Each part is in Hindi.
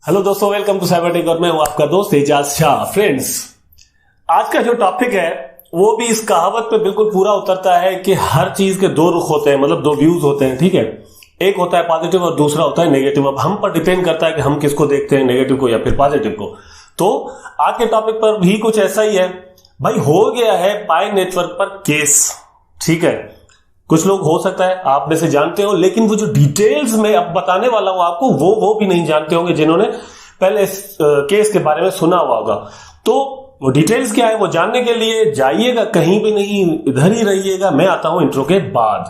हेलो दोस्तों, वेलकम टू साइबरटेक और मैं हूं आपका दोस्त एजाज शाह। फ्रेंड्स, आज का जो टॉपिक है वो भी इस कहावत पे बिल्कुल पूरा उतरता है कि हर चीज के दो रुख होते हैं, मतलब दो व्यूज होते हैं। ठीक है, एक होता है पॉजिटिव और दूसरा होता है नेगेटिव। अब हम पर डिपेंड करता है कि हम किसको देखते हैं, नेगेटिव को या फिर पॉजिटिव को। तो आज के टॉपिक पर भी कुछ ऐसा ही है भाई। हो गया है पाई नेटवर्क पर केस। ठीक है, कुछ लोग हो सकता है आप में से जानते हो, लेकिन वो जो डिटेल्स में अब बताने वाला हूं आपको वो भी नहीं जानते होंगे जिन्होंने पहले इस केस के बारे में सुना हुआ होगा। तो वो डिटेल्स क्या है वो जानने के लिए जाइएगा कहीं भी नहीं, इधर ही रहिएगा। मैं आता हूं इंट्रो के बाद।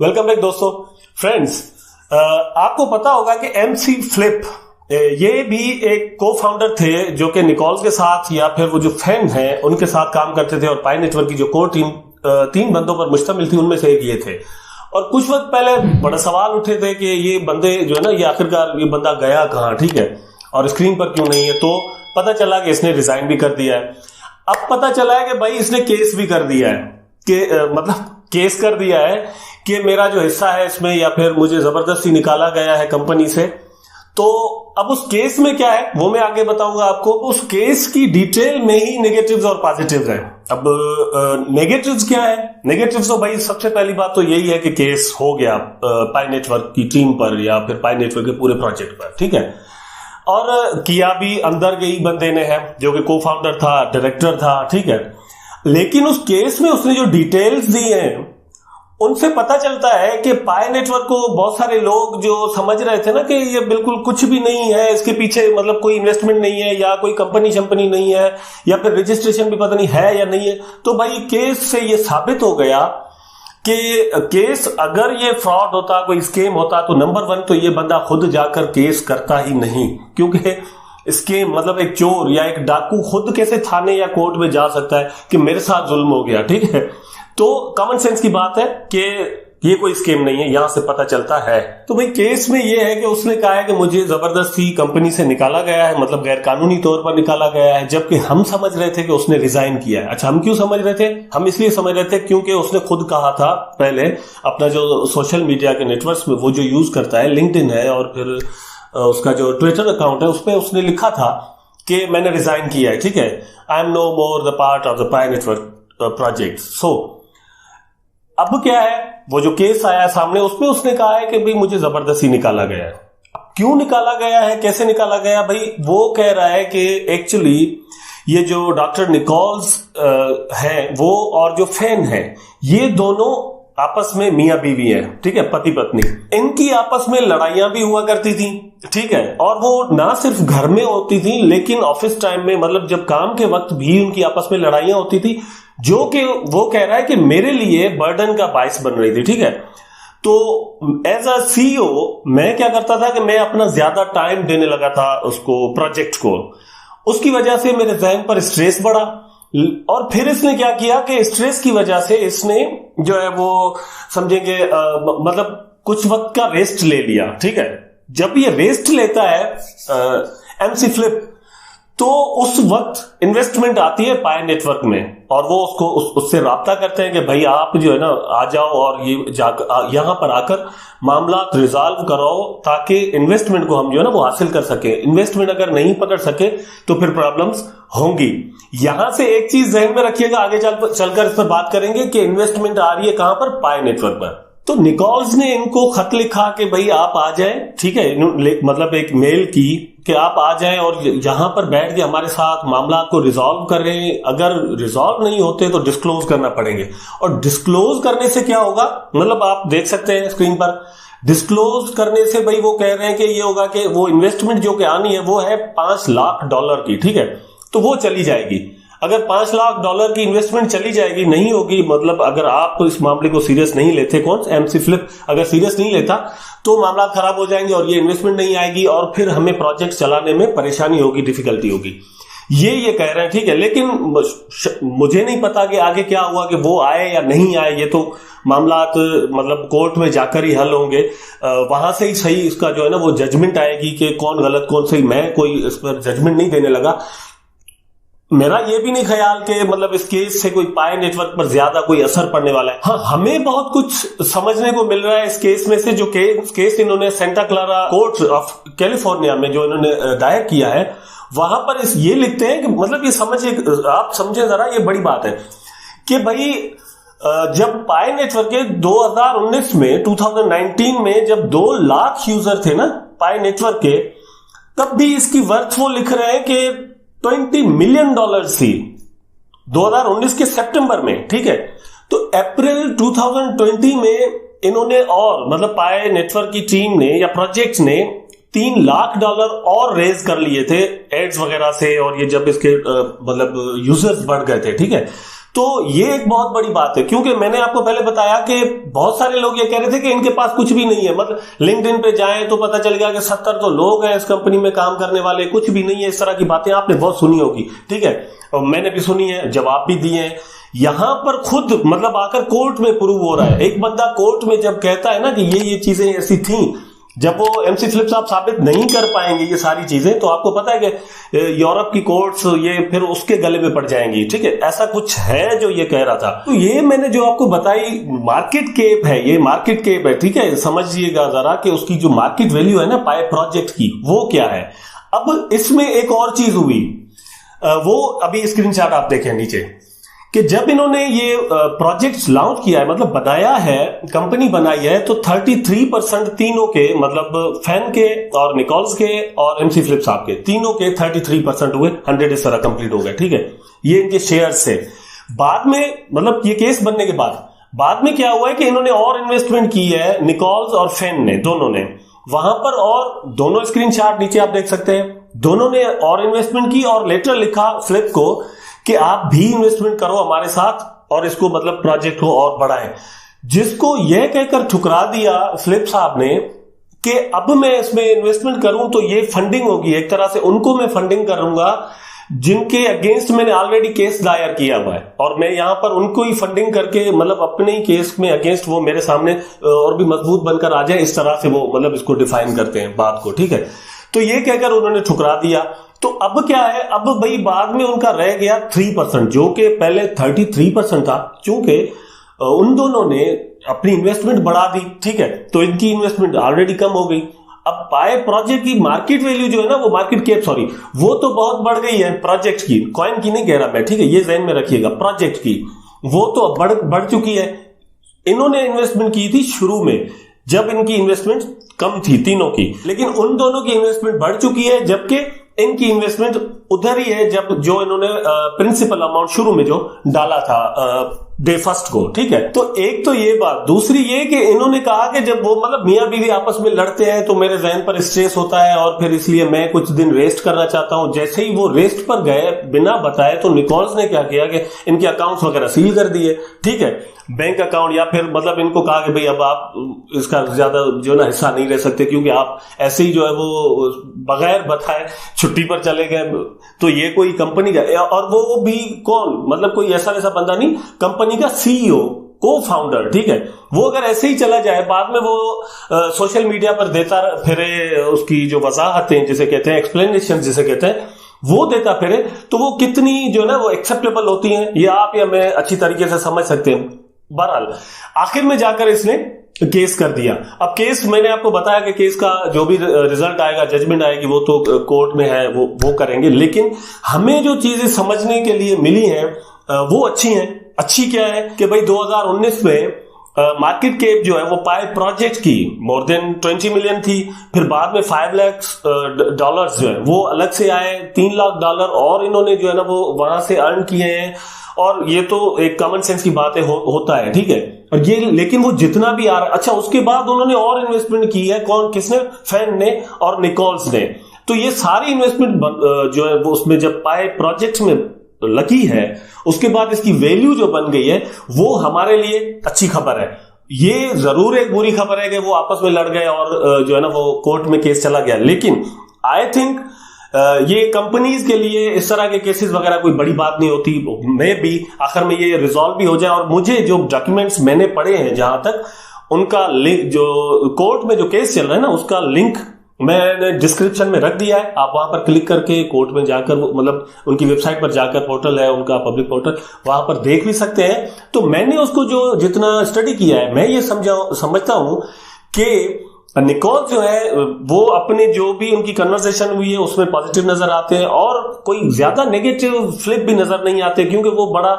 वेलकम बैक दोस्तों। फ्रेंड्स, आपको पता होगा कि MC फ्लिप ये भी एक को फाउंडर थे जो कि निकोल्स के साथ या फिर वो जो फैन है उनके साथ काम करते थे, और पाई नेटवर्क की जो कोर टीम 3 बंदों पर मुश्तमिल थी, उनमें से एक ये थे। और कुछ वक्त पहले बड़ा सवाल उठे थे कि ये बंदे जो है ना, ये आखिरकार ये बंदा गया कहां, ठीक है, और स्क्रीन पर क्यों नहीं है। तो पता चला कि इसने रिजाइन भी कर दिया है। अब पता चला है कि भाई इसने केस भी कर दिया है कि मतलब केस कर दिया है कि मेरा जो हिस्सा है इसमें, या फिर मुझे जबरदस्ती निकाला गया है कंपनी से। तो अब उस केस में क्या है वो मैं आगे बताऊंगा आपको। उस केस की डिटेल में ही नेगेटिव्स और पॉजिटिव्स हैं। अब नेगेटिव्स क्या है? नेगेटिव्स तो भाई सबसे पहली बात तो यही है कि केस हो गया पाई नेटवर्क की टीम पर या फिर पाई नेटवर्क के पूरे प्रोजेक्ट पर। ठीक है, और किया भी अंदर के ही बंदे ने है जो कि को फाउंडर था, डायरेक्टर था। ठीक है, लेकिन उस केस में उसने जो डिटेल्स दी हैं उनसे पता चलता है कि पाई नेटवर्क को बहुत सारे लोग जो समझ रहे थे ना कि ये बिल्कुल कुछ भी नहीं है, इसके पीछे मतलब कोई इन्वेस्टमेंट नहीं है या कोई कंपनी शंपनी नहीं है या फिर रजिस्ट्रेशन भी पता नहीं है या नहीं है। तो भाई केस से ये साबित हो गया कि केस अगर ये फ्रॉड होता, कोई स्कैम होता, तो नंबर 1 तो ये बंदा खुद जाकर केस करता ही नहीं, क्योंकि स्कैम मतलब एक चोर या एक डाकू खुद कैसे थाने या कोर्ट में जा सकता है कि मेरे साथ जुल्म हो गया। ठीक है, तो कॉमन सेंस की बात है कि ये कोई स्कीम नहीं है, यहां से पता चलता है। तो भाई केस में ये है कि उसने कहा है कि मुझे जबरदस्ती कंपनी से निकाला गया है, मतलब गैर कानूनी तौर पर निकाला गया है, जबकि हम समझ रहे थे कि उसने रिजाइन किया है। अच्छा, हम क्यों समझ रहे थे? हम इसलिए समझ रहे थे क्योंकि उसने खुद कहा था पहले अपना जो सोशल मीडिया के नेटवर्क्स में वो जो यूज करता है, लिंक्डइन है और फिर उसका जो ट्विटर अकाउंट है, उसपे उसने लिखा था कि मैंने रिजाइन किया है। ठीक है, I am no more the part of the pie network project. So अब क्या है, वो जो केस आया सामने उसमें उसने कहा है कि भाई मुझे जबरदस्ती निकाला गया है। क्यों निकाला गया है, कैसे निकाला गया? भाई वो कह रहा है कि एक्चुअली ये जो डॉक्टर निकोल्स है वो और जो फैन है, ये दोनों आपस में मियां बीवी है। ठीक है, पति पत्नी। इनकी आपस में लड़ाइयां भी हुआ करती थी। ठीक है, और वो ना सिर्फ घर में होती थी लेकिन ऑफिस टाइम में, मतलब जब काम के वक्त भी उनकी आपस में लड़ाइयां होती थी, जो कि वो कह रहा है कि मेरे लिए बर्डन का बाइस बन रही थी। ठीक है, तो एज अ CEO मैं क्या करता था कि मैं अपना ज्यादा टाइम देने लगा था उसको, प्रोजेक्ट को। उसकी वजह से मेरे जहन पर स्ट्रेस बढ़ा, और फिर इसने क्या किया कि स्ट्रेस की वजह से इसने जो है वो समझेंगे मतलब कुछ वक्त का रेस्ट ले लिया। ठीक है, जब ये रेस्ट लेता है MC फ्लिप, तो उस वक्त इन्वेस्टमेंट आती है पाई नेटवर्क में, और वो उसको उससे राब्ता करते हैं कि भाई आप जो है ना आ जाओ और ये यहां पर आकर मामला रिजॉल्व कराओ, ताकि इन्वेस्टमेंट को हम जो है ना वो हासिल कर सके। इन्वेस्टमेंट अगर नहीं पकड़ सके तो फिर प्रॉब्लम्स होंगी। यहां से एक चीज जहन में रखिएगा, आगे चलकर इस पर बात करेंगे कि इन्वेस्टमेंट आ रही है कहां पर, पाई नेटवर्क पर। तो निकोल्स ने इनको खत लिखा कि भाई आप आ जाएं। ठीक है, मतलब एक मेल की कि आप आ जाएं और यहां पर बैठ के हमारे साथ मामला को रिजॉल्व करें। अगर रिजॉल्व नहीं होते तो डिस्क्लोज करना पड़ेंगे, और डिस्क्लोज करने से क्या होगा, मतलब आप देख सकते हैं स्क्रीन पर, डिस्क्लोज करने से भाई वो कह रहे हैं कि ये होगा कि वो इन्वेस्टमेंट जो कि आनी है वो है $5 लाख की। ठीक है, तो वो चली जाएगी। अगर $5 लाख की इन्वेस्टमेंट चली जाएगी, नहीं होगी, मतलब अगर आप इस मामले को सीरियस नहीं लेते, कौन MC फ्लिप अगर सीरियस नहीं लेता तो मामला खराब हो जाएंगे और ये इन्वेस्टमेंट नहीं आएगी और फिर हमें प्रोजेक्ट चलाने में परेशानी होगी, डिफिकल्टी होगी। ये कह रहे हैं। ठीक है, लेकिन मुझे नहीं पता कि आगे क्या हुआ, कि वो आए या नहीं आए, ये तो मामला मतलब कोर्ट में जाकर ही हल होंगे। वहां से ही सही इसका जो है ना वो जजमेंट आएगी कि कौन गलत कौन सही। मैं कोई इस पर जजमेंट नहीं देने लगा। मेरा ये भी नहीं ख्याल कि मतलब इस केस से कोई पाए नेटवर्क पर ज्यादा कोई असर पड़ने वाला है। हाँ, हमें बहुत कुछ समझने को मिल रहा है इस केस में से, जो केस इन्होंने Santa Clara court of California में जो इन्होंने दायर किया है, वहां पर ये लिखते हैं कि मतलब ये समझिए, आप समझे जरा, ये बड़ी बात है कि भाई जब पाए नेटवर्क के 2019 में 2019 में जब 2 लाख यूजर थे ना पाए नेटवर्क के, तब भी इसकी वर्थ वो लिख रहे हैं कि $20 मिलियन थी 2019 के सितंबर में, ठीक है। तो अप्रैल 2020 में इन्होंने और मतलब पाए नेटवर्क की टीम ने या प्रोजेक्ट ने $3 लाख और रेज कर लिए थे एड्स वगैरह से, और ये जब इसके मतलब यूजर्स बढ़ गए थे, ठीक है। तो ये एक बहुत बड़ी बात है, क्योंकि मैंने आपको पहले बताया कि बहुत सारे लोग ये कह रहे थे कि इनके पास कुछ भी नहीं है। मतलब लिंक्डइन पे जाएं तो पता चल गया कि 70 तो लोग हैं इस कंपनी में काम करने वाले, कुछ भी नहीं है। इस तरह की बातें आपने बहुत सुनी होगी, ठीक है, और मैंने भी सुनी है, जवाब भी दिए हैं। यहां पर खुद मतलब आकर कोर्ट में प्रूव हो रहा है। एक बंदा कोर्ट में जब कहता है ना कि ये चीजें ऐसी थी, जब वो एमसी फ्लिप साहब साबित नहीं कर पाएंगे ये सारी चीजें, तो आपको पता है कि यूरोप की कोर्ट्स ये फिर उसके गले में पड़ जाएंगी, ठीक है। ऐसा कुछ है जो ये कह रहा था। तो ये मैंने जो आपको बताई मार्केट कैप है, ये मार्केट कैप है, ठीक है। समझिएगा जरा कि उसकी जो मार्केट वैल्यू है ना पाए प्रोजेक्ट की, वो क्या है। अब इसमें एक और चीज हुई, वो अभी स्क्रीनशॉट आप देखें नीचे, कि जब इन्होंने ये प्रोजेक्ट लॉन्च किया है, मतलब बनाया है, कंपनी बनाई है, तो 33% तीनों के, मतलब फैन के और निकोल्स के और एमसी फ्लिप साहब के, तीनों के 33% हुए। 100 इस तरह कंप्लीट हो गए, ठीक है। ये इनके शेयर से बाद में, मतलब ये केस बनने के बाद में क्या हुआ है कि इन्होंने और इन्वेस्टमेंट की है निकोल्स और फैन ने, दोनों ने वहां पर, और दोनों स्क्रीनशॉट नीचे आप देख सकते हैं, दोनों ने और इन्वेस्टमेंट की और लेटर लिखा फ्लिप को कि आप भी इन्वेस्टमेंट करो हमारे साथ और इसको मतलब प्रोजेक्ट को और बढ़ाएं। जिसको यह कहकर ठुकरा दिया फ्लिप साहब ने कि अब मैं इसमें इन्वेस्टमेंट करूं तो ये फंडिंग होगी, एक तरह से उनको मैं फंडिंग करूंगा जिनके अगेंस्ट मैंने ऑलरेडी केस दायर किया हुआ है, और मैं यहां पर उनको ही फंडिंग करके मतलब अपने ही केस में अगेंस्ट वो मेरे सामने और भी मजबूत बनकर आ जाए, इस तरह से वो मतलब इसको डिफाइन करते हैं बात को, ठीक है। तो ये कहकर उन्होंने ठुकरा दिया। तो अब क्या है, अब भाई बाद में उनका रह गया 3%, जो कि पहले 33% था। चूंकि उन दोनों ने अपनी इन्वेस्टमेंट बढ़ा दी, ठीक है, तो इनकी इन्वेस्टमेंट ऑलरेडी कम हो गई। अब पाए प्रोजेक्ट की मार्केट वैल्यू जो है ना, वो मार्केट कैप सॉरी, वो तो बहुत बढ़ गई है प्रोजेक्ट की, कॉइन की नहीं कह रहा मैं, ठीक है, ये ध्यान में रखिएगा, प्रोजेक्ट की वो तो बढ़ चुकी है। इन्होंने इन्वेस्टमेंट की थी शुरू में जब इनकी इन्वेस्टमेंट कम थी तीनों की, लेकिन उन दोनों की इन्वेस्टमेंट बढ़ चुकी है, जबकि इनकी इन्वेस्टमेंट उधर ही है जब जो इन्होंने प्रिंसिपल अमाउंट शुरू में जो डाला था डे फर्स्ट को, ठीक है। तो एक तो ये बात, दूसरी ये कि इन्होंने कहा कि जब वो मतलब मियां बीवी आपस में लड़ते हैं तो मेरे जहन पर स्ट्रेस होता है और फिर इसलिए मैं कुछ दिन रेस्ट करना चाहता हूं। जैसे ही वो रेस्ट पर गए बिना बताए, तो निकोल्स ने क्या किया कि इनके अकाउंट्स वगैरह सील कर दिए, ठीक है, बैंक अकाउंट, या फिर मतलब इनको कहा कि भाई अब आप इसका ज्यादा जो ना हिस्सा नहीं ले सकते, क्योंकि आप ऐसे ही जो है वो बगैर बताए छुट्टी पर चले गए। तो ये कोई कंपनी का, और वो भी कौन, मतलब कोई ऐसा वैसा बंदा नहीं, कंपनी का सीईओ, को फाउंडर, ठीक है। वो अगर ऐसे ही चला जाए, बाद में वो सोशल मीडिया पर देता फिरे उसकी जो वजाहतें जिसे कहते हैं, एक्सप्लेनेशन जिसे कहते हैं, वो देता फिरे, तो वो कितनी जो है ना वो एक्सेप्टेबल होती हैं, ये आप या मैं अच्छी तरीके से समझ सकते हैं। बहरहाल आखिर में जाकर इसने केस कर दिया। अब केस मैंने आपको बताया कि केस का जो भी रिजल्ट आएगा, जजमेंट आएगी, वो तो कोर्ट में है, वो करेंगे। लेकिन हमें जो चीजें समझने के लिए मिली हैं वो अच्छी हैं। अच्छी क्या है कि भाई 2019 में मार्केट कैप जो है वो पाए प्रोजेक्ट की मोर देन 20 मिलियन थी। फिर बाद में $5 लाख जो है वो अलग से आए, $3 लाख और इन्होंने जो है ना वो वहां से अर्न किए हैं। और ये तो एक कॉमन सेंस की बात है, होता है, ठीक है। और ये लेकिन वो जितना भी आ रहा, अच्छा उसके बाद उन्होंने और इन्वेस्टमेंट की है, कौन, किसने, फैन ने और निकोल्स ने। तो ये सारी इन्वेस्टमेंट जो है वो उसमें जब पाए प्रोजेक्ट में लगी है, उसके बाद इसकी वैल्यू जो बन गई है, वो हमारे लिए अच्छी खबर है। ये जरूर एक बुरी खबर है कि वो आपस में लड़ गए और जो है ना वो कोर्ट में केस चला गया। लेकिन आई थिंक ये कंपनीज के लिए इस तरह के केसेस वगैरह कोई बड़ी बात नहीं होती। मैं भी आखिर में ये रिजॉल्व भी हो जाए। और मुझे जो डॉक्यूमेंट्स मैंने पढ़े हैं, जहां तक उनका लिंक, जो कोर्ट में जो केस चल रहा है ना, उसका लिंक मैंने डिस्क्रिप्शन में रख दिया है, आप वहां पर क्लिक करके कोर्ट में जाकर मतलब उनकी वेबसाइट पर जाकर, पोर्टल है उनका पब्लिक पोर्टल, वहां पर देख भी सकते हैं। तो मैंने उसको जो जितना स्टडी किया है, मैं ये समझता हूं कि निकोल जो है वो अपने जो भी उनकी कन्वर्सेशन हुई है उसमें पॉजिटिव नजर आते हैं और कोई ज्यादा नेगेटिव फ्लिप भी नजर नहीं आते, क्योंकि वो बड़ा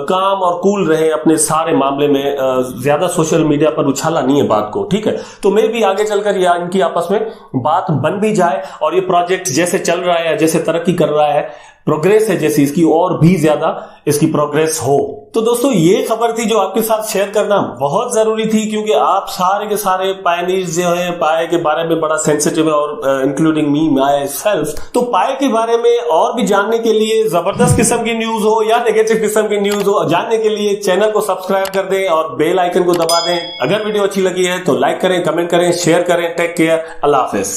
काम और कूल रहे अपने सारे मामले में, ज्यादा सोशल मीडिया पर उछाला नहीं है बात को, ठीक है। तो मैं भी आगे चलकर या इनकी आपस में बात बन भी जाए और ये प्रोजेक्ट जैसे चल रहा है, जैसे तरक्की कर रहा है, प्रोग्रेस है जैसी इसकी, और भी ज्यादा इसकी प्रोग्रेस हो। तो दोस्तों ये खबर थी जो आपके साथ शेयर करना बहुत जरूरी थी, क्योंकि आप सारे के सारे पायनियर्स जो हैं पाए के बारे में बड़ा सेंसिटिव है, और इंक्लूडिंग मी माई सेल्फ। तो पाए के बारे में और भी जानने के लिए, जबरदस्त किस्म की न्यूज हो या नेगेटिव किस्म की न्यूज हो, जानने के लिए चैनल को सब्सक्राइब कर दें और बेल आइकन को दबा दें। अगर वीडियो अच्छी लगी है तो लाइक करें, कमेंट करें, शेयर करें। टेक केयर, अल्लाह हाफिज।